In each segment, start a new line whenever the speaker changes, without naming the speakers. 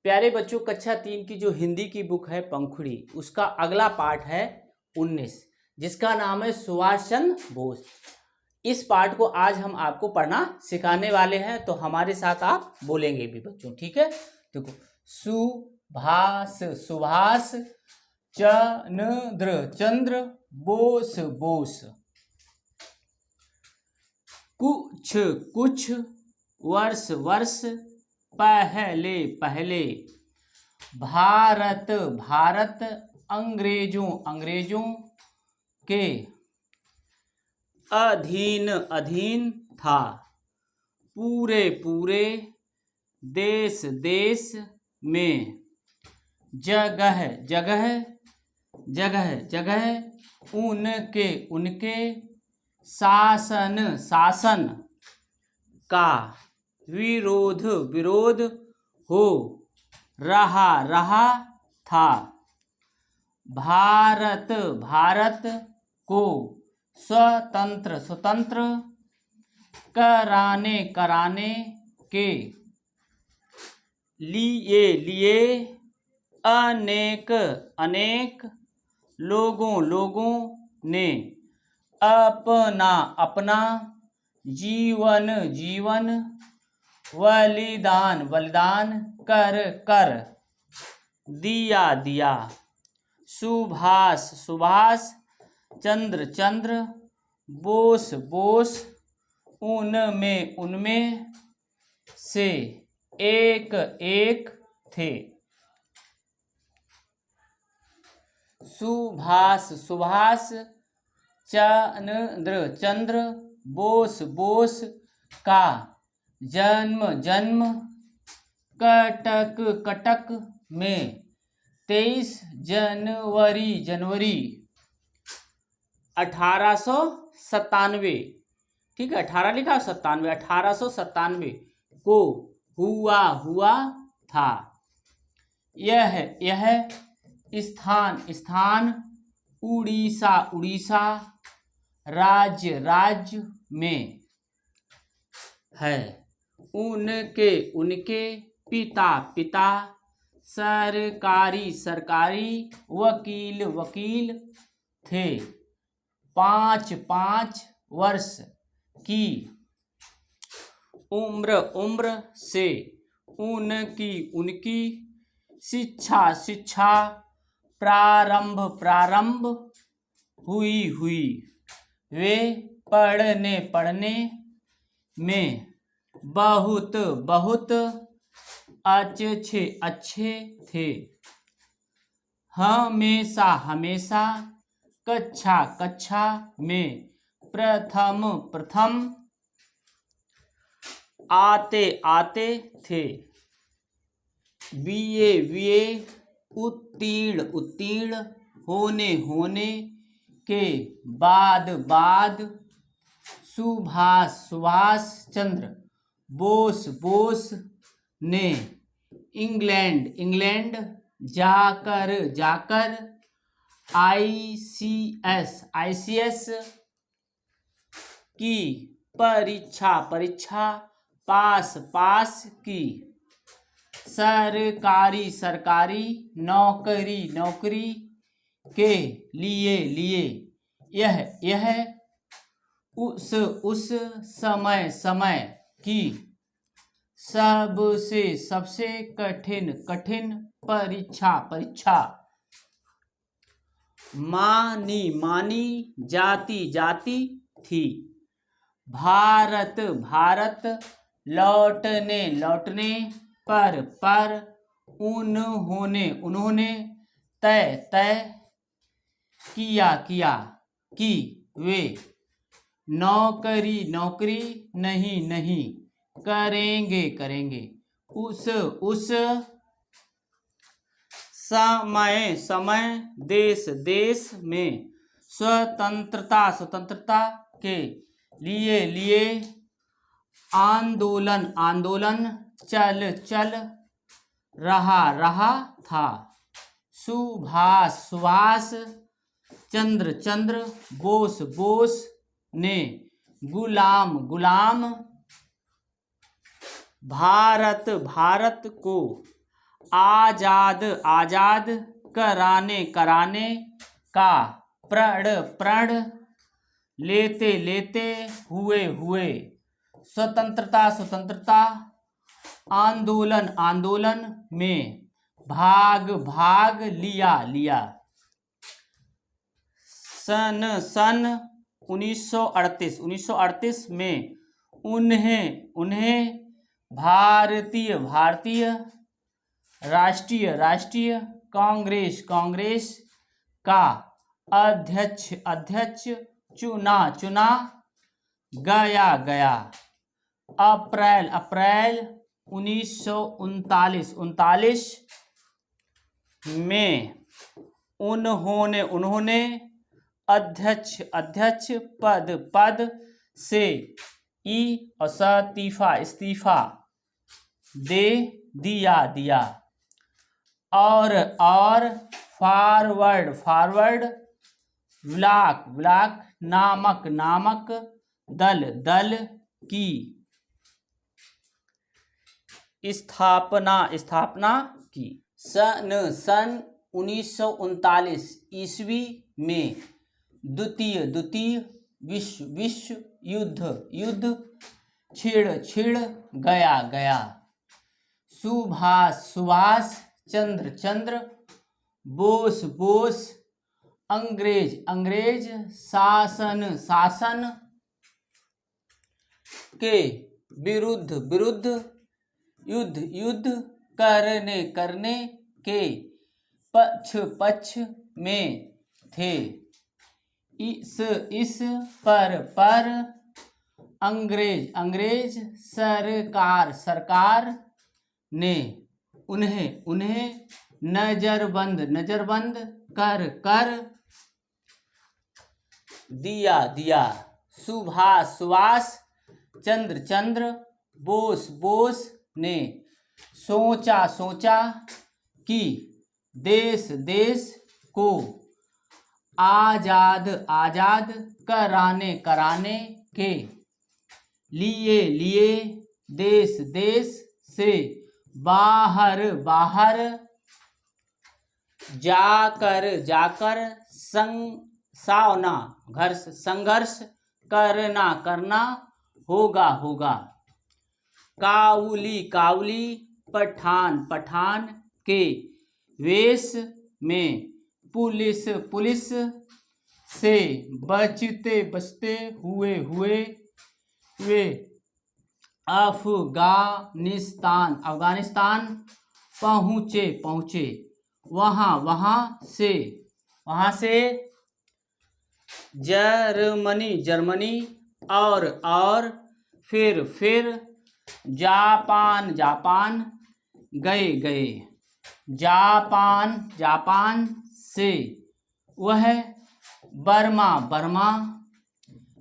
प्यारे बच्चों, कक्षा 3 की जो हिंदी की बुक है पंखुड़ी, उसका अगला पार्ट है 19, जिसका नाम है सुभाष चंद्र बोस। इस पार्ट को आज हम आपको पढ़ना सिखाने वाले हैं, तो हमारे साथ आप बोलेंगे भी बच्चों, ठीक है। देखो, सुभाष सुभाष, चंद्र चंद्र, बोस बोस, कुछ कुछ, वर्ष वर्ष, पहले पहले, भारत भारत, अंग्रेजों अंग्रेजों के अधीन अधीन था, पूरे पूरे देश देश में, जगह जगह जगह जगह, उनके उनके शासन शासन का विरोध विरोध हो रहा रहा था, भारत भारत को स्वतंत्र स्वतंत्र कराने कराने के लिए लिए अनेक अनेक लोगों लोगों ने अपना अपना जीवन जीवन बलिदान बलिदान कर कर दिया दिया। सुभाष सुभाष, चंद्र चंद्र, बोस बोस, उनमें उनमें से एक एक थे। सुभाष सुभाष, चंद्र चंद्र, बोस बोस का जन्म जन्म कटक कटक में 23 जनवरी जनवरी 1897, ठीक है, 18 लिखा 97, 1897 को हुआ था। यह स्थान स्थान उड़ीसा उड़ीसा राज्य राज्य में है। उनके उनके पिता पिता सरकारी सरकारी वकील वकील थे। 5 वर्ष की उम्र से उनकी उनकी शिक्षा प्रारंभ हुई। वे पढ़ने में बहुत अच्छे थे। हमेशा कक्षा में प्रथम आते थे। बीए उत्तीर्ण होने के बाद सुभाष चंद्र बोस ने इंग्लैंड जाकर ICS की परीक्षा पास की। सरकारी नौकरी के लिए यह उस समय की सबसे कठिन परीक्षा मानी जाती थी। भारत लौटने पर उन्होंने तय किया कि वे नौकरी नहीं करेंगे। उस समय देश में स्वतंत्रता के लिए आंदोलन चल रहा था। सुभाष चंद्र बोस ने गुलाम भारत को आजाद आजाद, कराने कराने का, प्रण प्रण, लेते लेते, हुए हुए, स्वतंत्रता स्वतंत्रता, आंदोलन आंदोलन में, भाग भाग, लिया लिया। सन सन 1938 में, उन्हें उन्हें, भारतीय भारतीय, राष्ट्रीय राष्ट्रीय, कांग्रेस कांग्रेस का, अध्यक्ष अध्यक्ष, चुना चुना, गया गया। अप्रैल अप्रैल 1939 में, उन्होंने उन्होंने, अध्यक्ष अध्यक्ष, पद पद से, इस्तीफा इस्तीफा, दे दिया दिया। और फॉरवर्ड फॉरवर्ड, ब्लॉक ब्लॉक, नामक नामक, दल दल की, स्थापना स्थापना की। सन 1939 ईस्वी में, द्वितीय विश्व युद्ध, छिड़ गया गया। सुभाष चंद्र, बोस, अंग्रेज, शासन के विरुद्ध, युद्ध करने के पक्ष में थे। इस पर अंग्रेज सरकार ने उन्हें नजरबंद कर दिया। सुभाष चंद्र, बोस ने सोचा कि देश को आजाद कराने के लिए देश से बाहर जाकर संघर्ष करना होगा। काउली पठान के वेश में, पुलिस से बचते हुए अफगानिस्तान पहुँचे। वहाँ से जर्मनी और फिर जापान गए। जापान से वह बर्मा,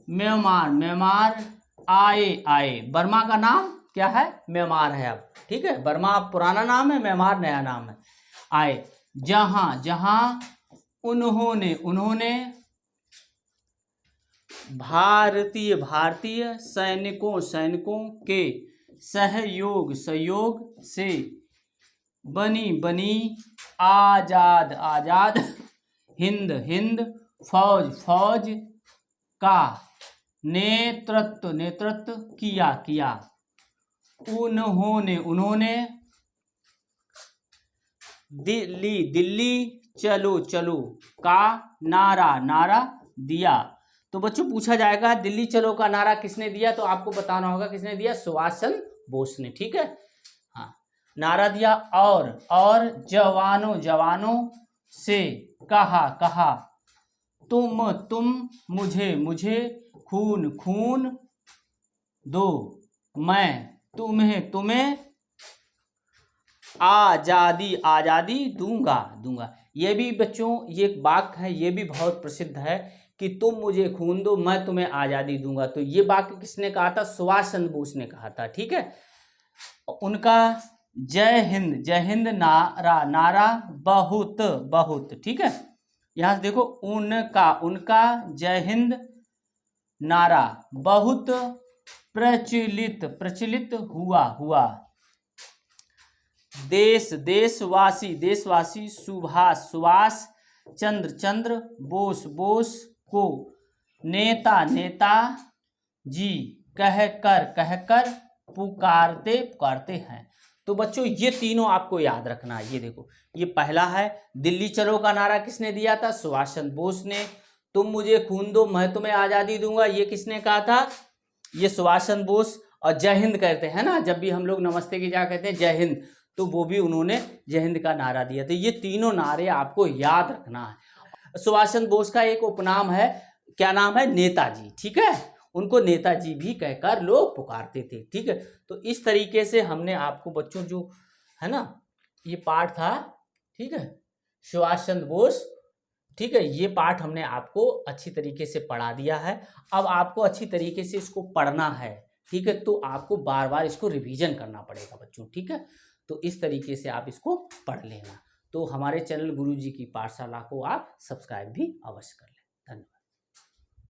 म्यांमार आए। बर्मा का नाम क्या है? म्यांमार है अब, ठीक है। बर्मा पुराना नाम है, म्यांमार नया नाम है। आए जहां उन्होंने भारतीय सैनिकों के सहयोग से बनी आजाद हिंद फौज का नेतृत्व किया। उन्होंने दिल्ली चलो का नारा दिया। तो बच्चों पूछा जाएगा दिल्ली चलो का नारा किसने दिया, तो आपको बताना होगा किसने दिया। सुभाष चंद्र बोस ने, ठीक है। हाँ, नारा दिया। और जवानों से कहा तुम मुझे खून दो, मैं तुम्हें आजादी दूंगा। ये भी बच्चों ये एक वाक्य है, ये भी बहुत प्रसिद्ध है कि तुम मुझे खून दो, मैं तुम्हें आजादी दूंगा। तो ये वाक्य किसने कहा था? सुभाष चंद्र बोस ने कहा था, ठीक है। उनका जय हिंद नारा बहुत, ठीक है। यहां से देखो, उनका जय हिंद नारा बहुत प्रचलित हुआ। देश देशवासी देशवासी, सुभाष सुभाष चंद्र चंद्र बोस बोस को, नेता नेता जी, कहकर पुकारते पुकारते हैं। तो बच्चों ये तीनों आपको याद रखना है। ये देखो, ये पहला है दिल्ली चलो का नारा किसने दिया था? सुभाष चंद्र बोस ने। तुम मुझे खून दो मैं तुम्हें आज़ादी दूंगा, ये किसने कहा था? ये सुभाष चंद्र बोस। और जय हिंद कहते हैं ना, जब भी हम लोग नमस्ते की जगह कहते हैं जय हिंद, तो वो भी उन्होंने जय हिंद का नारा दिया था। ये तीनों नारे आपको याद रखना है। सुभाष चंद्र बोस का एक उपनाम है, क्या नाम है? नेताजी। ठीक है, उनको नेताजी भी कहकर लोग पुकारते थे। ठीक है, तो इस तरीके से हमने आपको बच्चों जो है ना ये पाठ था, ठीक है, सुभाष चंद्र बोस, ठीक है, ये पाठ हमने आपको अच्छी तरीके से पढ़ा दिया है। अब आपको अच्छी तरीके से इसको पढ़ना है, ठीक है, तो आपको बार बार इसको रिवीजन करना पड़ेगा बच्चों। ठीक है, तो इस तरीके से आप इसको पढ़ लेना। तो हमारे चैनल गुरुजी की पाठशाला को आप सब्सक्राइब भी अवश्य कर लें। धन्यवाद।